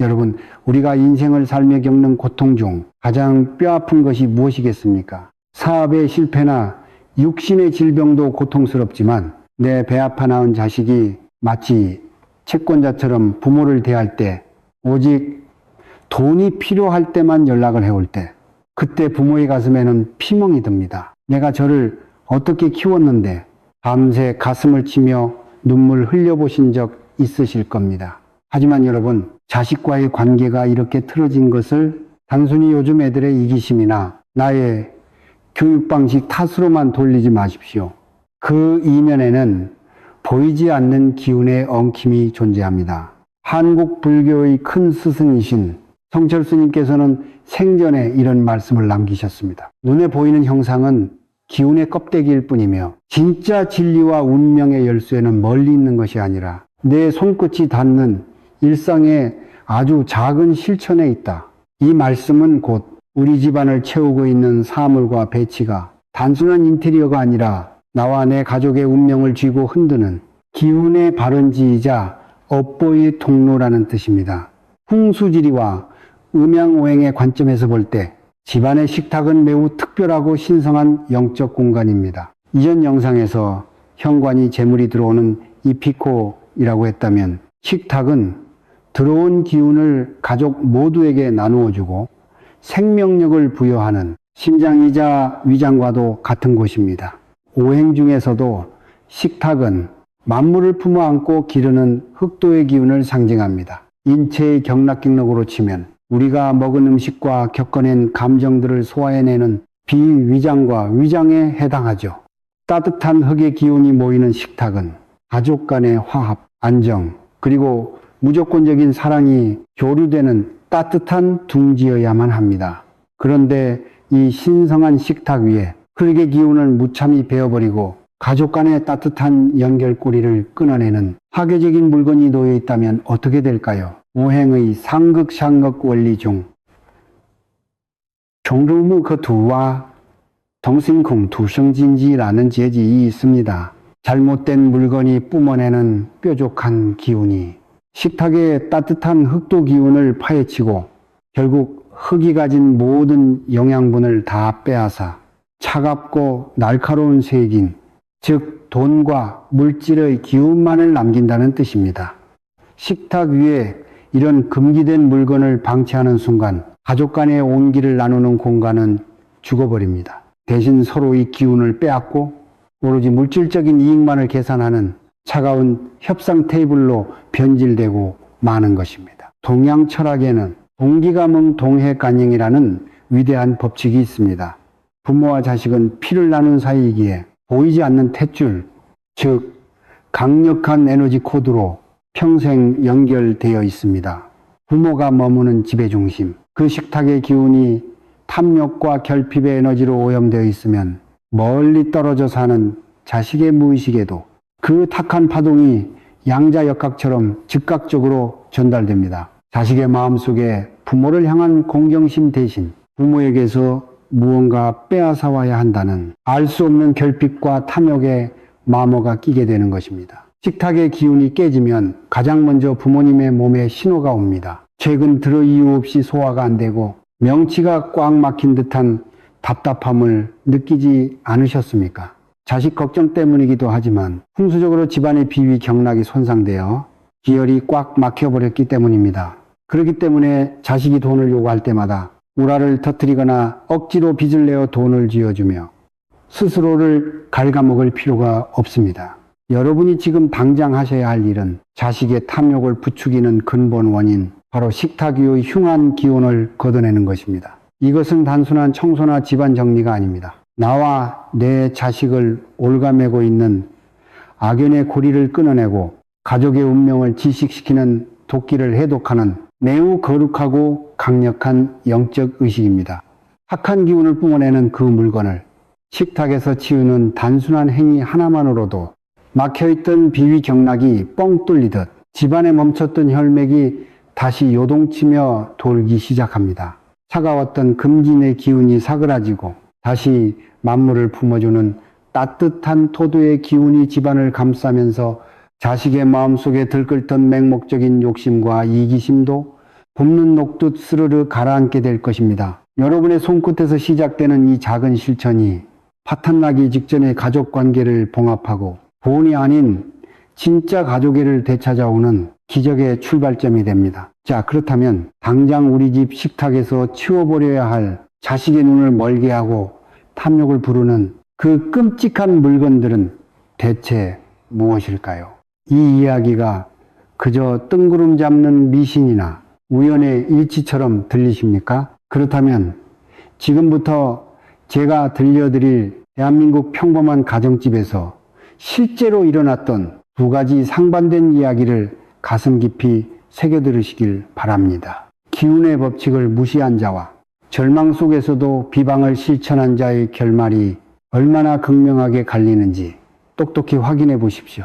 여러분, 우리가 인생을 살며 겪는 고통 중 가장 뼈아픈 것이 무엇이겠습니까? 사업의 실패나 육신의 질병도 고통스럽지만 내 배 아파 낳은 자식이 마치 채권자처럼 부모를 대할 때, 오직 돈이 필요할 때만 연락을 해올 때, 그때 부모의 가슴에는 피멍이 듭니다. 내가 저를 어떻게 키웠는데 밤새 가슴을 치며 눈물 흘려보신 적 있으실 겁니다. 하지만 여러분, 자식과의 관계가 이렇게 틀어진 것을 단순히 요즘 애들의 이기심이나 나의 교육 방식 탓으로만 돌리지 마십시오. 그 이면에는 보이지 않는 기운의 엉킴이 존재합니다. 한국 불교의 큰 스승이신 성철 스님께서는 생전에 이런 말씀을 남기셨습니다. 눈에 보이는 형상은 기운의 껍데기일 뿐이며 진짜 진리와 운명의 열쇠는 멀리 있는 것이 아니라 내 손끝이 닿는 일상의 아주 작은 실천에 있다. 이 말씀은 곧 우리 집안을 채우고 있는 사물과 배치가 단순한 인테리어가 아니라 나와 내 가족의 운명을 쥐고 흔드는 기운의 발원지이자 업보의 통로라는 뜻입니다. 풍수지리와 음양오행의 관점에서 볼 때 집안의 식탁은 매우 특별하고 신성한 영적 공간입니다. 이전 영상에서 현관이 재물이 들어오는 이피코이라고 했다면, 식탁은 들어온 기운을 가족 모두에게 나누어주고 생명력을 부여하는 심장이자 위장과도 같은 곳입니다. 오행 중에서도 식탁은 만물을 품어 안고 기르는 흑도의 기운을 상징합니다. 인체의 경락경락으로 치면 우리가 먹은 음식과 겪어낸 감정들을 소화해내는 비위장과 위장에 해당하죠. 따뜻한 흙의 기운이 모이는 식탁은 가족 간의 화합, 안정, 그리고 무조건적인 사랑이 교류되는 따뜻한 둥지여야만 합니다. 그런데 이 신성한 식탁 위에 흙의 기운을 무참히 베어버리고 가족 간의 따뜻한 연결고리를 끊어내는 파괴적인 물건이 놓여 있다면 어떻게 될까요? 오행의 상극상극 원리 중 종루무커두와 동신콩두성진지라는 제지이 있습니다. 잘못된 물건이 뿜어내는 뾰족한 기운이 식탁의 따뜻한 흑도 기운을 파헤치고 결국 흙이 가진 모든 영양분을 다 빼앗아 차갑고 날카로운 세균, 즉 돈과 물질의 기운만을 남긴다는 뜻입니다. 식탁 위에 이런 금기된 물건을 방치하는 순간 가족 간의 온기를 나누는 공간은 죽어버립니다. 대신 서로의 기운을 빼앗고 오로지 물질적인 이익만을 계산하는 차가운 협상 테이블로 변질되고 마는 것입니다. 동양 철학에는 동기감응 동해간영이라는 위대한 법칙이 있습니다. 부모와 자식은 피를 나눈 사이이기에 보이지 않는 탯줄, 즉 강력한 에너지 코드로 평생 연결되어 있습니다. 부모가 머무는 집의 중심, 그 식탁의 기운이 탐욕과 결핍의 에너지로 오염되어 있으면 멀리 떨어져 사는 자식의 무의식에도 그 탁한 파동이 양자역학처럼 즉각적으로 전달됩니다. 자식의 마음속에 부모를 향한 공경심 대신 부모에게서 무언가 빼앗아 와야 한다는 알 수 없는 결핍과 탐욕의 마모가 끼게 되는 것입니다. 식탁의 기운이 깨지면 가장 먼저 부모님의 몸에 신호가 옵니다. 최근 들어 이유 없이 소화가 안 되고 명치가 꽉 막힌 듯한 답답함을 느끼지 않으셨습니까? 자식 걱정 때문이기도 하지만 풍수적으로 집안의 비위 경락이 손상되어 기혈이 꽉 막혀버렸기 때문입니다. 그렇기 때문에 자식이 돈을 요구할 때마다 우라를 터뜨리거나 억지로 빚을 내어 돈을 쥐어주며 스스로를 갉아먹을 필요가 없습니다. 여러분이 지금 당장 하셔야 할 일은 자식의 탐욕을 부추기는 근본 원인, 바로 식탁 위의 흉한 기운을 걷어내는 것입니다. 이것은 단순한 청소나 집안 정리가 아닙니다. 나와 내 자식을 올가매고 있는 악연의 고리를 끊어내고 가족의 운명을 지식시키는 도끼를 해독하는 매우 거룩하고 강력한 영적 의식입니다. 악한 기운을 뿜어내는 그 물건을 식탁에서 치우는 단순한 행위 하나만으로도 막혀있던 비위 경락이 뻥 뚫리듯 집안에 멈췄던 혈맥이 다시 요동치며 돌기 시작합니다. 차가웠던 금진의 기운이 사그라지고 다시 만물을 품어주는 따뜻한 토도의 기운이 집안을 감싸면서 자식의 마음속에 들끓던 맹목적인 욕심과 이기심도 봄눈 녹듯 스르르 가라앉게 될 것입니다. 여러분의 손끝에서 시작되는 이 작은 실천이 파탄나기 직전의 가족 관계를 봉합하고 본이 아닌 진짜 가족애를 되찾아오는 기적의 출발점이 됩니다. 자, 그렇다면 당장 우리 집 식탁에서 치워버려야 할 자식의 눈을 멀게 하고 탐욕을 부르는 그 끔찍한 물건들은 대체 무엇일까요? 이 이야기가 그저 뜬구름 잡는 미신이나 우연의 일치처럼 들리십니까? 그렇다면 지금부터 제가 들려드릴 대한민국 평범한 가정집에서 실제로 일어났던 두 가지 상반된 이야기를 가슴 깊이 새겨들으시길 바랍니다. 기운의 법칙을 무시한 자와 절망 속에서도 비방을 실천한 자의 결말이 얼마나 극명하게 갈리는지 똑똑히 확인해 보십시오.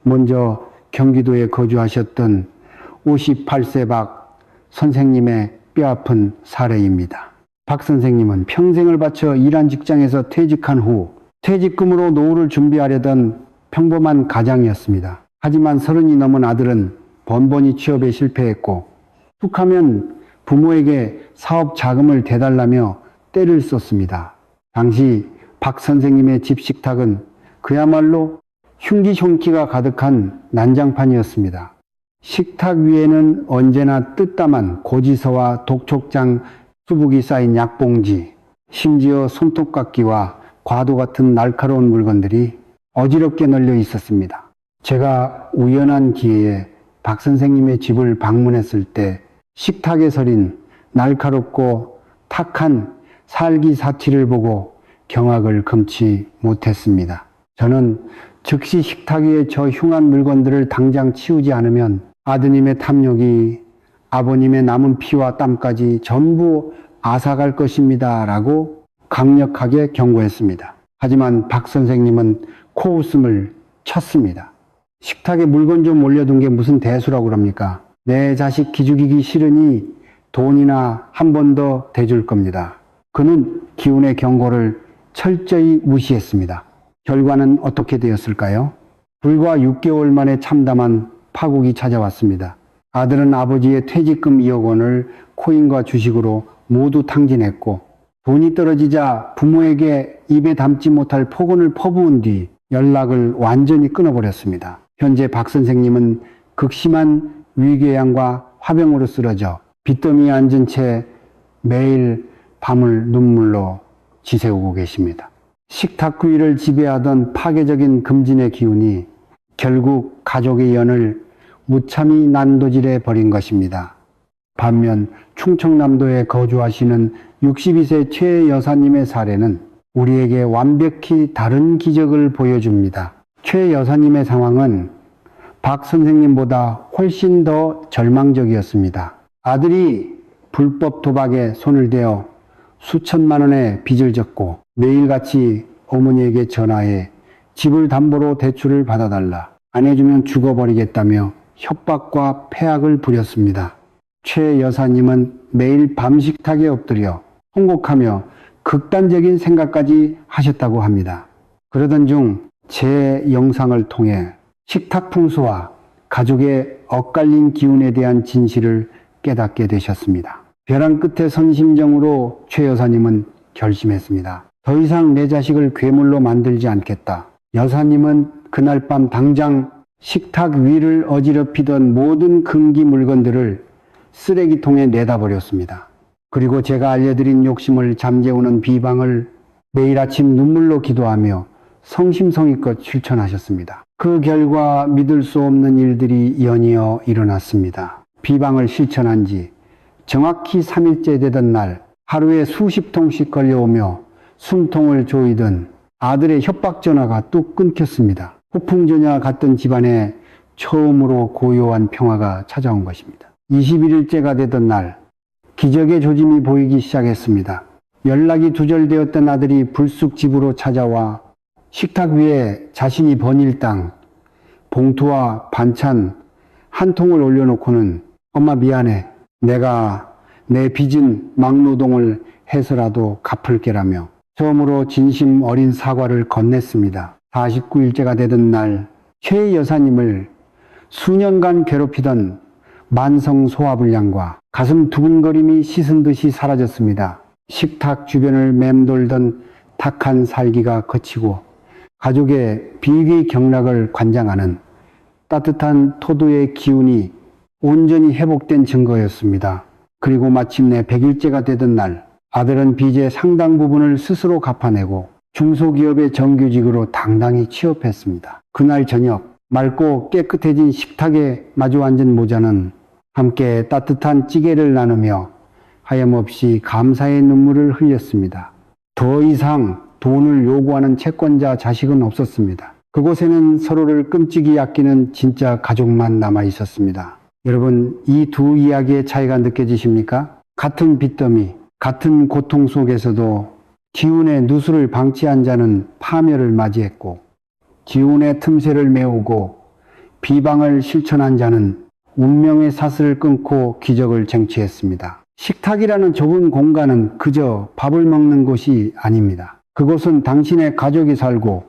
먼저 경기도에 거주하셨던 58세 박 선생님의 뼈아픈 사례입니다. 박 선생님은 평생을 바쳐 일한 직장에서 퇴직한 후 퇴직금으로 노후를 준비하려던 평범한 가장이었습니다. 하지만 30이 넘은 아들은 번번이 취업에 실패했고 툭하면 부모에게 사업 자금을 대달라며 떼를 썼습니다. 당시 박 선생님의 집 식탁은 그야말로 흉기흉기가 가득한 난장판이었습니다. 식탁 위에는 언제나 뜯담한 고지서와 독촉장 수북이 쌓인 약봉지, 심지어 손톱깎이와 과도 같은 날카로운 물건들이 어지럽게 널려 있었습니다. 제가 우연한 기회에 박 선생님의 집을 방문했을 때 식탁에 서린 날카롭고 탁한 살기사티를 보고 경악을 금치 못했습니다. 저는 즉시 식탁 위에 저 흉한 물건들을 당장 치우지 않으면 아드님의 탐욕이 아버님의 남은 피와 땀까지 전부 앗아갈 것입니다. 라고 강력하게 경고했습니다. 하지만 박 선생님은 코웃음을 쳤습니다. 식탁에 물건 좀 올려둔 게 무슨 대수라고 그럽니까? 내 자식 기죽이기 싫으니 돈이나 한 번 더 대줄 겁니다. 그는 기운의 경고를 철저히 무시했습니다. 결과는 어떻게 되었을까요? 불과 6개월 만에 참담한 파국이 찾아왔습니다. 아들은 아버지의 퇴직금 2억 원을 코인과 주식으로 모두 탕진했고 돈이 떨어지자 부모에게 입에 담지 못할 폭언을 퍼부은 뒤 연락을 완전히 끊어버렸습니다. 현재 박 선생님은 극심한 위궤양과 화병으로 쓰러져 빚더미에 앉은 채 매일 밤을 눈물로 지새우고 계십니다. 식탁 위를 지배하던 파괴적인 금진의 기운이 결국 가족의 연을 무참히 난도질해 버린 것입니다. 반면 충청남도에 거주하시는 62세 최 여사님의 사례는 우리에게 완벽히 다른 기적을 보여줍니다. 최 여사님의 상황은 박 선생님보다 훨씬 더 절망적이었습니다. 아들이 불법 도박에 손을 대어 수천만 원의 빚을 졌고 매일같이 어머니에게 전화해 집을 담보로 대출을 받아달라, 안 해주면 죽어버리겠다며 협박과 패악을 부렸습니다. 최 여사님은 매일 밤 식탁에 엎드려 통곡하며 극단적인 생각까지 하셨다고 합니다. 그러던 중 제 영상을 통해 식탁 풍수와 가족의 엇갈린 기운에 대한 진실을 깨닫게 되셨습니다. 벼랑 끝에 선 심정으로 최 여사님은 결심했습니다. 더 이상 내 자식을 괴물로 만들지 않겠다. 여사님은 그날 밤 당장 식탁 위를 어지럽히던 모든 금기 물건들을 쓰레기통에 내다 버렸습니다. 그리고 제가 알려드린 욕심을 잠재우는 비방을 매일 아침 눈물로 기도하며 성심성의껏 실천하셨습니다. 그 결과 믿을 수 없는 일들이 연이어 일어났습니다. 비방을 실천한 지 정확히 3일째 되던 날 하루에 수십 통씩 걸려오며 숨통을 조이던 아들의 협박 전화가 뚝 끊겼습니다. 폭풍전야 같던 집안에 처음으로 고요한 평화가 찾아온 것입니다. 21일째가 되던 날 기적의 조짐이 보이기 시작했습니다. 연락이 두절되었던 아들이 불쑥 집으로 찾아와 식탁 위에 자신이 번일 땅, 봉투와 반찬 한 통을 올려놓고는 엄마 미안해. 내가 내 빚은 막노동을 해서라도 갚을게라며 처음으로 진심 어린 사과를 건넸습니다. 49일째가 되던 날 최 여사님을 수년간 괴롭히던 만성 소화불량과 가슴 두근거림이 씻은 듯이 사라졌습니다. 식탁 주변을 맴돌던 탁한 살기가 거치고 가족의 비위경락을 관장하는 따뜻한 토도의 기운이 온전히 회복된 증거였습니다. 그리고 마침내 100일째가 되던 날, 아들은 빚의 상당 부분을 스스로 갚아내고 중소기업의 정규직으로 당당히 취업했습니다. 그날 저녁, 맑고 깨끗해진 식탁에 마주 앉은 모자는 함께 따뜻한 찌개를 나누며 하염없이 감사의 눈물을 흘렸습니다. 더 이상 돈을 요구하는 채권자 자식은 없었습니다. 그곳에는 서로를 끔찍이 아끼는 진짜 가족만 남아 있었습니다. 여러분, 이 두 이야기의 차이가 느껴지십니까? 같은 빚더미, 같은 고통 속에서도 기운의 누수를 방치한 자는 파멸을 맞이했고, 기운의 틈새를 메우고 비방을 실천한 자는 운명의 사슬을 끊고 기적을 쟁취했습니다. 식탁이라는 좁은 공간은 그저 밥을 먹는 곳이 아닙니다. 그곳은 당신의 가족이 살고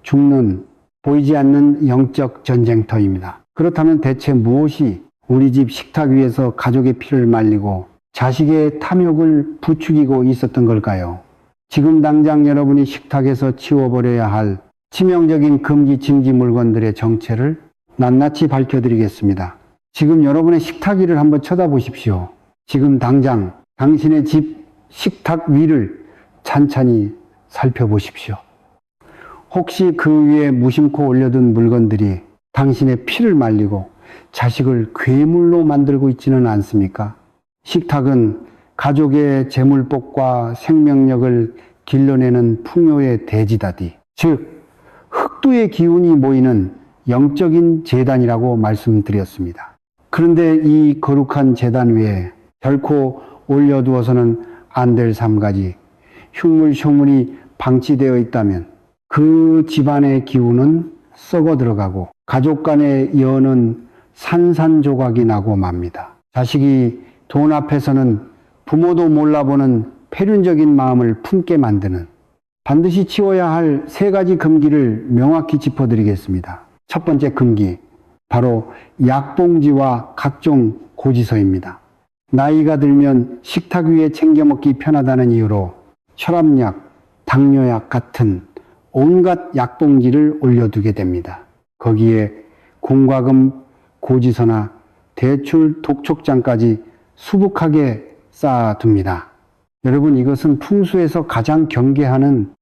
죽는 보이지 않는 영적 전쟁터입니다. 그렇다면 대체 무엇이 우리 집 식탁 위에서 가족의 피를 말리고 자식의 탐욕을 부추기고 있었던 걸까요? 지금 당장 여러분이 식탁에서 치워버려야 할 치명적인 금기 징지 물건들의 정체를 낱낱이 밝혀드리겠습니다. 지금 여러분의 식탁 위를 한번 쳐다보십시오. 지금 당장 당신의 집 식탁 위를 찬찬히 살펴보십시오. 혹시 그 위에 무심코 올려둔 물건들이 당신의 피를 말리고 자식을 괴물로 만들고 있지는 않습니까? 식탁은 가족의 재물복과 생명력을 길러내는 풍요의 대지다디, 즉 흑두의 기운이 모이는 영적인 재단이라고 말씀드렸습니다. 그런데 이 거룩한 재단 위에 결코 올려두어서는 안 될 3가지 흉물쇼물이 방치되어 있다면 그 집안의 기운은 썩어 들어가고 가족 간의 연은 산산조각이 나고 맙니다. 자식이 돈 앞에서는 부모도 몰라보는 폐륜적인 마음을 품게 만드는 반드시 치워야 할 3가지 금기를 명확히 짚어드리겠습니다. 첫 번째 금기, 바로 약봉지와 각종 고지서입니다. 나이가 들면 식탁 위에 챙겨 먹기 편하다는 이유로 혈압약, 당뇨약 같은 온갖 약봉지를 올려두게 됩니다. 거기에 공과금 고지서나 대출 독촉장까지 수북하게 쌓아둡니다. 여러분, 이것은 풍수에서 가장 경계하는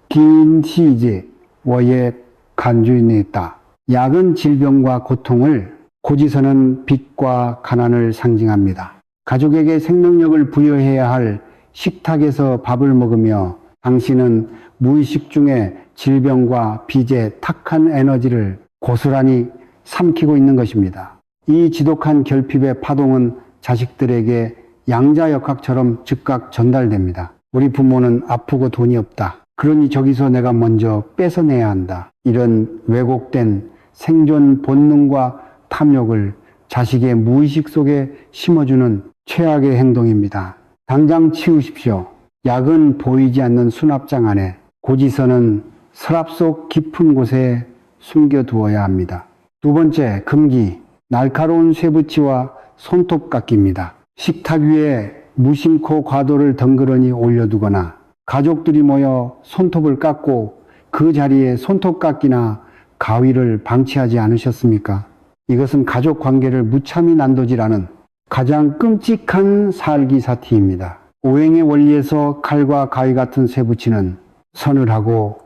긴 시제 워에 간주인에 있다. 약은 질병과 고통을, 고지서는 빚과 가난을 상징합니다. 가족에게 생명력을 부여해야 할 식탁에서 밥을 먹으며 당신은 무의식 중에 질병과 빚의 탁한 에너지를 고스란히 삼키고 있는 것입니다. 이 지독한 결핍의 파동은 자식들에게 양자역학처럼 즉각 전달됩니다. 우리 부모는 아프고 돈이 없다. 그러니 저기서 내가 먼저 뺏어내야 한다. 이런 왜곡된 생존 본능과 탐욕을 자식의 무의식 속에 심어주는 최악의 행동입니다. 당장 치우십시오. 약은 보이지 않는 수납장 안에, 고지서는 서랍 속 깊은 곳에 숨겨두어야 합니다. 두 번째, 금기, 날카로운 쇠붙이와 손톱깎이입니다. 식탁 위에 무심코 과도를 덩그러니 올려두거나 가족들이 모여 손톱을 깎고 그 자리에 손톱깎이나 가위를 방치하지 않으셨습니까? 이것은 가족 관계를 무참히 난도질하는 가장 끔찍한 살기사티입니다. 오행의 원리에서 칼과 가위 같은 쇠붙이는 서늘하고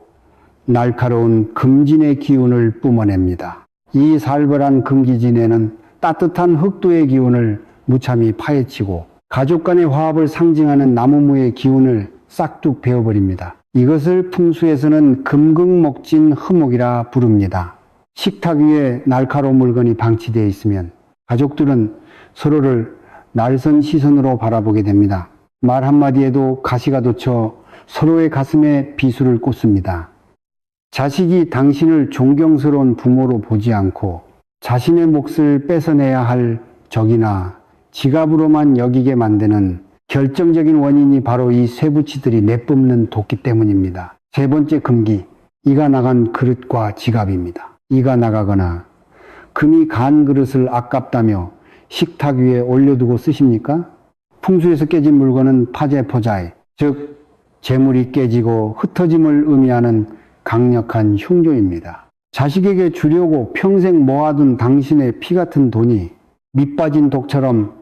날카로운 금진의 기운을 뿜어냅니다. 이 살벌한 금기진에는 따뜻한 흑도의 기운을 무참히 파헤치고 가족 간의 화합을 상징하는 나무무의 기운을 싹둑 베어버립니다. 이것을 풍수에서는 금극목진 흠옥이라 부릅니다. 식탁 위에 날카로운 물건이 방치되어 있으면 가족들은 서로를 날선 시선으로 바라보게 됩니다. 말 한마디에도 가시가 돋쳐 서로의 가슴에 비수를 꽂습니다. 자식이 당신을 존경스러운 부모로 보지 않고 자신의 몫을 뺏어내야 할 적이나 지갑으로만 여기게 만드는 결정적인 원인이 바로 이 쇠붙이들이 내뿜는 도끼 때문입니다. 세 번째 금기, 이가 나간 그릇과 지갑입니다. 이가 나가거나 금이 간 그릇을 아깝다며 식탁 위에 올려두고 쓰십니까? 풍수에서 깨진 물건은 파재포자이, 즉 재물이 깨지고 흩어짐을 의미하는 강력한 흉조입니다. 자식에게 주려고 평생 모아둔 당신의 피 같은 돈이 밑빠진 독처럼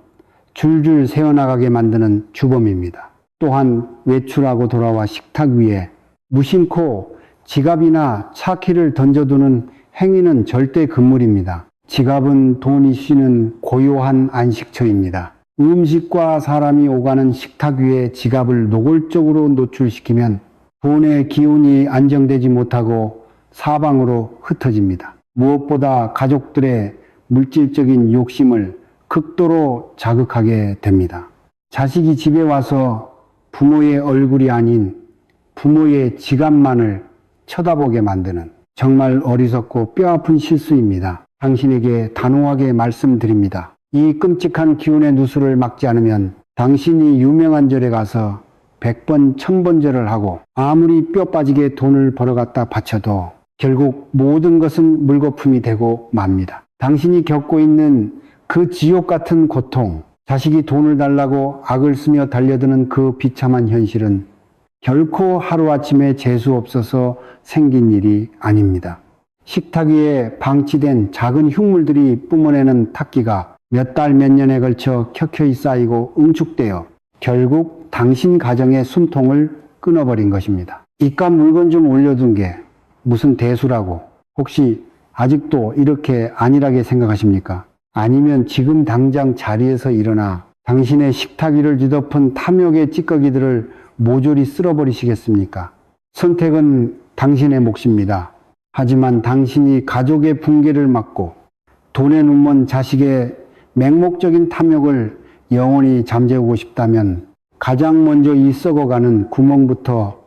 줄줄 새어나가게 만드는 주범입니다. 또한 외출하고 돌아와 식탁 위에 무심코 지갑이나 차키를 던져두는 행위는 절대 금물입니다. 지갑은 돈이 쉬는 고요한 안식처입니다. 음식과 사람이 오가는 식탁 위에 지갑을 노골적으로 노출시키면 돈의 기운이 안정되지 못하고 사방으로 흩어집니다. 무엇보다 가족들의 물질적인 욕심을 극도로 자극하게 됩니다. 자식이 집에 와서 부모의 얼굴이 아닌 부모의 지갑만을 쳐다보게 만드는 정말 어리석고 뼈아픈 실수입니다. 당신에게 단호하게 말씀드립니다. 이 끔찍한 기운의 누수를 막지 않으면 당신이 유명한 절에 가서 100번 1000번 절을 하고 아무리 뼈 빠지게 돈을 벌어갖다 바쳐도 결국 모든 것은 물거품이 되고 맙니다. 당신이 겪고 있는 그 지옥 같은 고통, 자식이 돈을 달라고 악을 쓰며 달려드는 그 비참한 현실은 결코 하루아침에 재수 없어서 생긴 일이 아닙니다. 식탁 위에 방치된 작은 흉물들이 뿜어내는 탁기가 몇 달 몇 년에 걸쳐 켜켜이 쌓이고 응축되어 결국 당신 가정의 숨통을 끊어버린 것입니다. 이깟 물건 좀 올려둔 게 무슨 대수라고 혹시 아직도 이렇게 안일하게 생각하십니까? 아니면 지금 당장 자리에서 일어나 당신의 식탁 위를 뒤덮은 탐욕의 찌꺼기들을 모조리 쓸어버리시겠습니까? 선택은 당신의 몫입니다. 하지만 당신이 가족의 붕괴를 막고 돈에 눈먼 자식의 맹목적인 탐욕을 영원히 잠재우고 싶다면 가장 먼저 이 썩어가는 구멍부터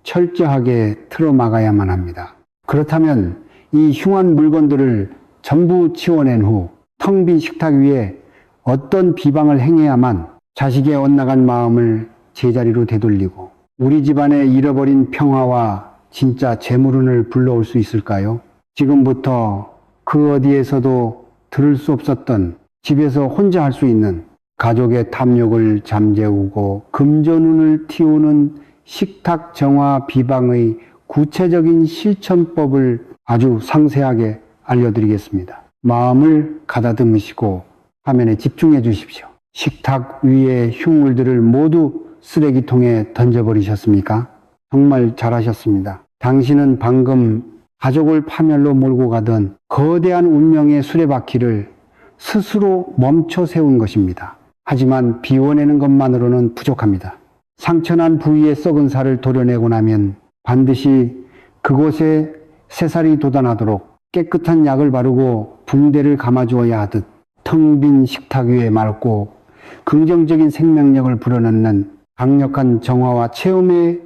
철저하게 틀어막아야만 합니다. 그렇다면 이 흉한 물건들을 전부 치워낸 후 텅 빈 식탁 위에 어떤 비방을 행해야만 자식의 엇나간 마음을 제자리로 되돌리고 우리 집안의 잃어버린 평화와 진짜 재물운을 불러올 수 있을까요? 지금부터 그 어디에서도 들을 수 없었던 집에서 혼자 할 수 있는 가족의 탐욕을 잠재우고 금전운을 틔우는 식탁 정화 비방의 구체적인 실천법을 아주 상세하게 알려드리겠습니다. 마음을 가다듬으시고 화면에 집중해 주십시오. 식탁 위의 흉물들을 모두 쓰레기통에 던져버리셨습니까? 정말 잘하셨습니다. 당신은 방금 가족을 파멸로 몰고 가던 거대한 운명의 수레바퀴를 스스로 멈춰 세운 것입니다. 하지만 비워내는 것만으로는 부족합니다. 상처난 부위의 썩은 살을 도려내고 나면 반드시 그곳에 새살이 돋아나도록 깨끗한 약을 바르고 붕대를 감아주어야 하듯 텅 빈 식탁 위에 맑고 긍정적인 생명력을 불어넣는 강력한 정화와 체험의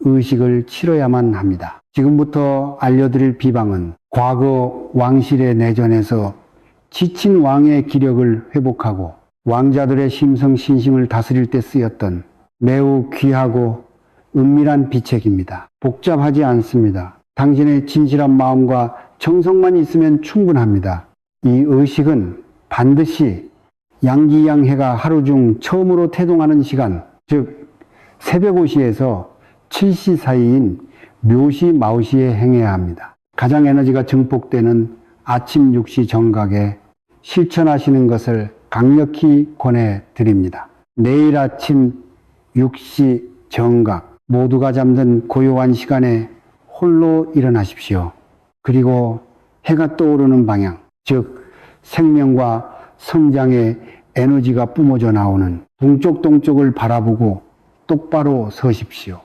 의식을 치러야만 합니다. 지금부터 알려드릴 비방은 과거 왕실의 내전에서 지친 왕의 기력을 회복하고 왕자들의 심성신심을 다스릴 때 쓰였던 매우 귀하고 은밀한 비책입니다. 복잡하지 않습니다. 당신의 진실한 마음과 정성만 있으면 충분합니다. 이 의식은 반드시 양기양해가 하루 중 처음으로 태동하는 시간, 즉 새벽 5시에서 7시 사이인 묘시 마오시에 행해야 합니다. 가장 에너지가 증폭되는 아침 6시 정각에 실천하시는 것을 강력히 권해드립니다. 내일 아침 6시 정각 모두가 잠든 고요한 시간에 홀로 일어나십시오. 그리고 해가 떠오르는 방향, 즉 생명과 성장의 에너지가 뿜어져 나오는 동쪽을 바라보고 똑바로 서십시오.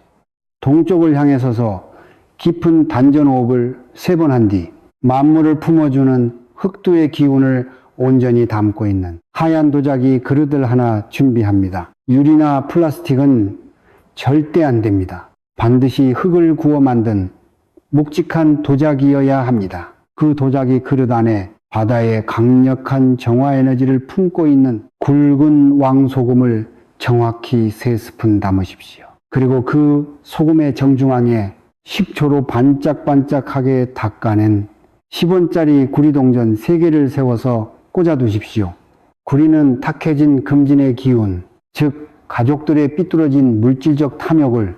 동쪽을 향해 서서 깊은 단전호흡을 3번 한 뒤 만물을 품어주는 흑두의 기운을 온전히 담고 있는 하얀 도자기 그릇을 하나 준비합니다. 유리나 플라스틱은 절대 안 됩니다. 반드시 흙을 구워 만든 묵직한 도자기여야 합니다. 그 도자기 그릇 안에 바다의 강력한 정화 에너지를 품고 있는 굵은 왕소금을 정확히 3스푼 담으십시오. 그리고 그 소금의 정중앙에 식초로 반짝반짝하게 닦아낸 10원짜리 구리동전 3개를 세워서 꽂아 두십시오. 구리는 탁해진 금진의 기운, 즉 가족들의 삐뚤어진 물질적 탐욕을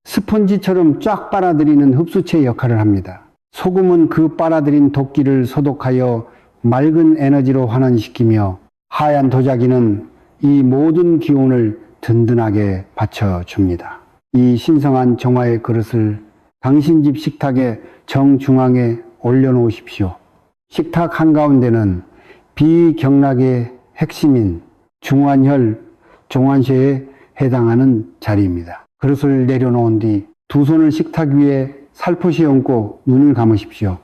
스펀지처럼 쫙 빨아들이는 흡수체 역할을 합니다. 소금은 그 빨아들인 도끼를 소독하여 맑은 에너지로 환원시키며 하얀 도자기는 이 모든 기운을 든든하게 받쳐줍니다. 이 신성한 정화의 그릇을 당신 집 식탁의 정중앙에 올려놓으십시오. 식탁 한가운데는 비경락의 핵심인 중환혈, 종환쇄에 해당하는 자리입니다. 그릇을 내려놓은 뒤 두 손을 식탁 위에 살포시 얹고 눈을 감으십시오.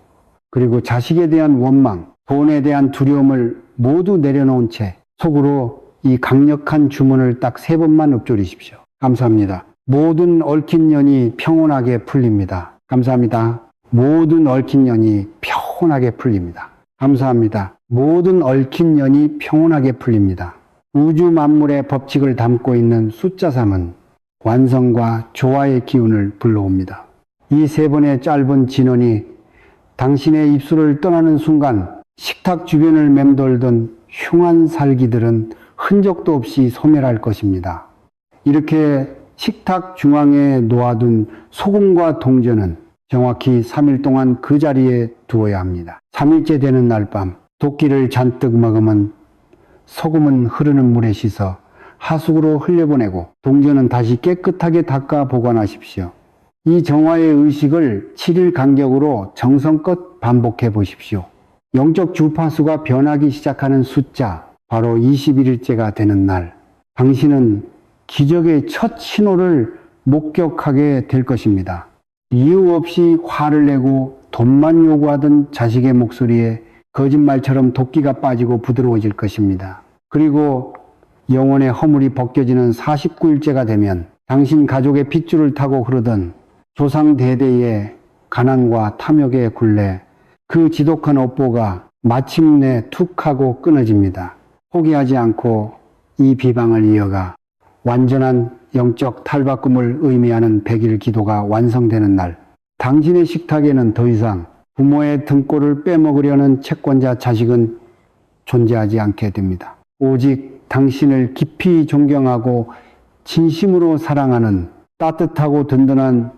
그리고 자식에 대한 원망, 돈에 대한 두려움을 모두 내려놓은 채 속으로 이 강력한 주문을 딱 3번만 읊조리십시오. 감사합니다. 모든 얽힌 연이 평온하게 풀립니다. 감사합니다. 모든 얽힌 연이 평온하게 풀립니다. 감사합니다. 모든 얽힌 연이 평온하게 풀립니다. 우주 만물의 법칙을 담고 있는 숫자 3은 완성과 조화의 기운을 불러옵니다. 이 3번의 짧은 진원이 당신의 입술을 떠나는 순간 식탁 주변을 맴돌던 흉한 살기들은 흔적도 없이 소멸할 것입니다. 이렇게 식탁 중앙에 놓아둔 소금과 동전은 정확히 3일 동안 그 자리에 두어야 합니다. 3일째 되는 날 밤 도끼를 잔뜩 먹으면 소금은 흐르는 물에 씻어 하수구로 흘려보내고 동전은 다시 깨끗하게 닦아 보관하십시오. 이 정화의 의식을 7일 간격으로 정성껏 반복해 보십시오. 영적 주파수가 변하기 시작하는 숫자, 바로 21일째가 되는 날, 당신은 기적의 첫 신호를 목격하게 될 것입니다. 이유 없이 화를 내고 돈만 요구하던 자식의 목소리에 거짓말처럼 도끼가 빠지고 부드러워질 것입니다. 그리고 영혼의 허물이 벗겨지는 49일째가 되면 당신 가족의 핏줄을 타고 흐르던 조상대대의 가난과 탐욕의 굴레, 그 지독한 업보가 마침내 툭 하고 끊어집니다. 포기하지 않고 이 비방을 이어가 완전한 영적 탈바꿈을 의미하는 100일 기도가 완성되는 날, 당신의 식탁에는 더 이상 부모의 등골을 빼먹으려는 채권자 자식은 존재하지 않게 됩니다. 오직 당신을 깊이 존경하고 진심으로 사랑하는 따뜻하고 든든한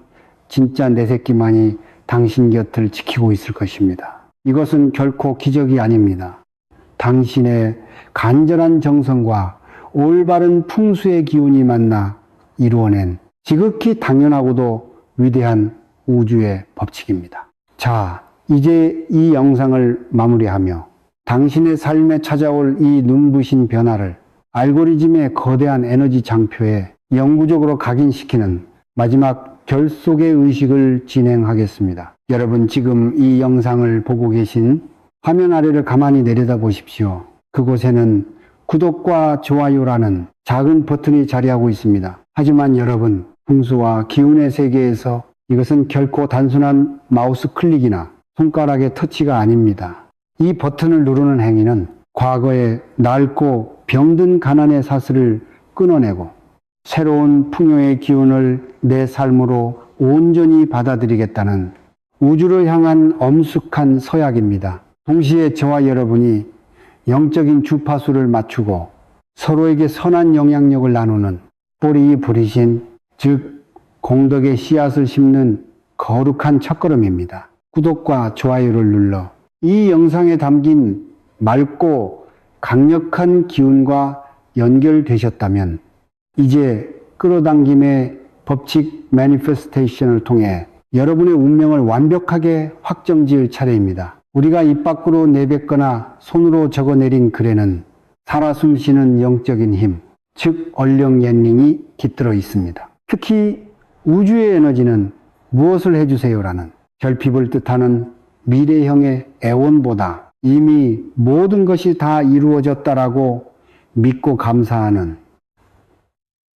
진짜 내 새끼만이 당신 곁을 지키고 있을 것입니다. 이것은 결코 기적이 아닙니다. 당신의 간절한 정성과 올바른 풍수의 기운이 만나 이루어낸 지극히 당연하고도 위대한 우주의 법칙입니다. 자, 이제 이 영상을 마무리하며 당신의 삶에 찾아올 이 눈부신 변화를 알고리즘의 거대한 에너지 장표에 영구적으로 각인시키는 마지막 결속의 의식을 진행하겠습니다. 여러분, 지금 이 영상을 보고 계신 화면 아래를 가만히 내려다 보십시오. 그곳에는 구독과 좋아요라는 작은 버튼이 자리하고 있습니다. 하지만 여러분, 풍수와 기운의 세계에서 이것은 결코 단순한 마우스 클릭이나 손가락의 터치가 아닙니다. 이 버튼을 누르는 행위는 과거의 낡고 병든 가난의 사슬을 끊어내고 새로운 풍요의 기운을 내 삶으로 온전히 받아들이겠다는 우주를 향한 엄숙한 서약입니다. 동시에 저와 여러분이 영적인 주파수를 맞추고 서로에게 선한 영향력을 나누는 뿌리 부리신, 즉 공덕의 씨앗을 심는 거룩한 첫걸음입니다. 구독과 좋아요를 눌러 이 영상에 담긴 맑고 강력한 기운과 연결되셨다면 이제 끌어당김의 법칙 매니페스테이션을 통해 여러분의 운명을 완벽하게 확정지을 차례입니다. 우리가 입 밖으로 내뱉거나 손으로 적어내린 글에는 살아 숨쉬는 영적인 힘, 즉 얼령옌링이 깃들어 있습니다. 특히 우주의 에너지는 무엇을 해주세요라는 결핍을 뜻하는 미래형의 애원보다 이미 모든 것이 다 이루어졌다라고 믿고 감사하는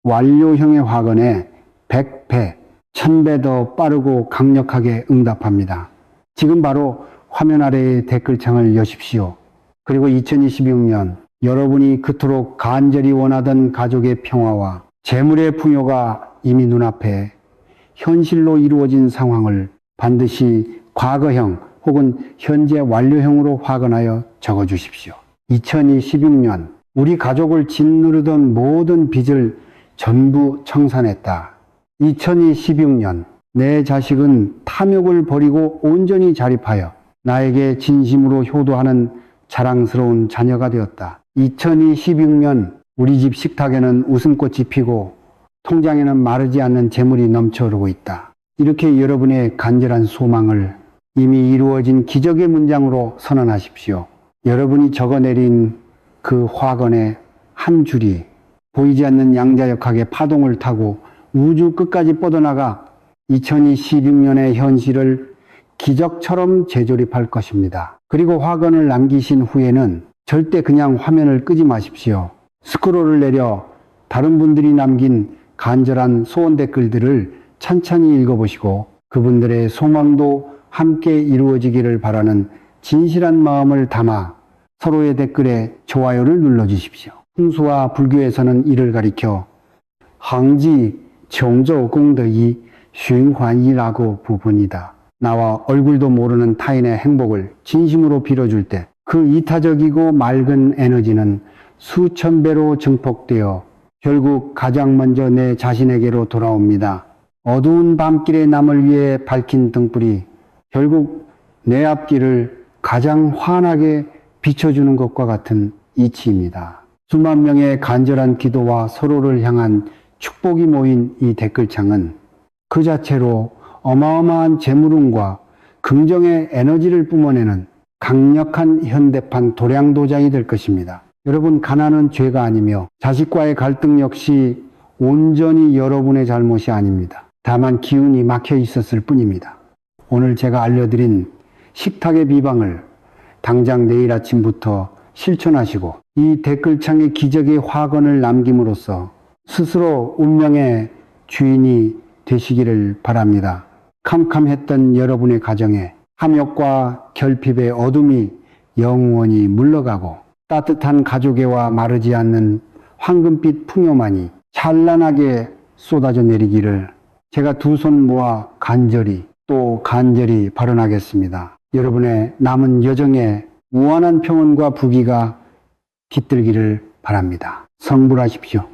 완료형의 화근에 100배, 1000배 더 빠르고 강력하게 응답합니다. 지금 바로 화면 아래의 댓글창을 여십시오. 그리고 2026년 여러분이 그토록 간절히 원하던 가족의 평화와 재물의 풍요가 이미 눈앞에 현실로 이루어진 상황을 반드시 과거형 혹은 현재 완료형으로 화근하여 적어주십시오. 2026년 우리 가족을 짓누르던 모든 빚을 전부 청산했다. 2016년 내 자식은 탐욕을 버리고 온전히 자립하여 나에게 진심으로 효도하는 자랑스러운 자녀가 되었다. 2026년 우리 집 식탁에는 웃음꽃이 피고 통장에는 마르지 않는 재물이 넘쳐흐르고 있다. 이렇게 여러분의 간절한 소망을 이미 이루어진 기적의 문장으로 선언하십시오. 여러분이 적어내린 그 화건의 한 줄이 보이지 않는 양자역학의 파동을 타고 우주 끝까지 뻗어나가 2026년의 현실을 기적처럼 재조립할 것입니다. 그리고 화건을 남기신 후에는 절대 그냥 화면을 끄지 마십시오. 스크롤을 내려 다른 분들이 남긴 간절한 소원 댓글들을 찬찬히 읽어보시고 그분들의 소망도 함께 이루어지기를 바라는 진실한 마음을 담아 서로의 댓글에 좋아요를 눌러주십시오. 풍수와 불교에서는 이를 가리켜 항지 정조 공덕이循环이라고 부분이다. 나와 얼굴도 모르는 타인의 행복을 진심으로 빌어줄 때 그 이타적이고 맑은 에너지는 수천 배로 증폭되어 결국 가장 먼저 내 자신에게로 돌아옵니다. 어두운 밤길에 남을 위해 밝힌 등불이 결국 내 앞길을 가장 환하게 비춰주는 것과 같은 이치입니다. 수만 명의 간절한 기도와 서로를 향한 축복이 모인 이 댓글창은 그 자체로 어마어마한 재물운과 긍정의 에너지를 뿜어내는 강력한 현대판 도량도장이 될 것입니다. 여러분, 가난은 죄가 아니며 자식과의 갈등 역시 온전히 여러분의 잘못이 아닙니다. 다만 기운이 막혀 있었을 뿐입니다. 오늘 제가 알려드린 식탁의 비방을 당장 내일 아침부터 실천하시고 이 댓글창에 기적의 화건을 남김으로써 스스로 운명의 주인이 되시기를 바랍니다. 캄캄했던 여러분의 가정에 탐욕과 결핍의 어둠이 영원히 물러가고 따뜻한 가족애와 마르지 않는 황금빛 풍요만이 찬란하게 쏟아져 내리기를 제가 두 손 모아 간절히 또 간절히 발언하겠습니다. 여러분의 남은 여정에 무한한 평온과 부귀가 깃들기를 바랍니다. 성불하십시오.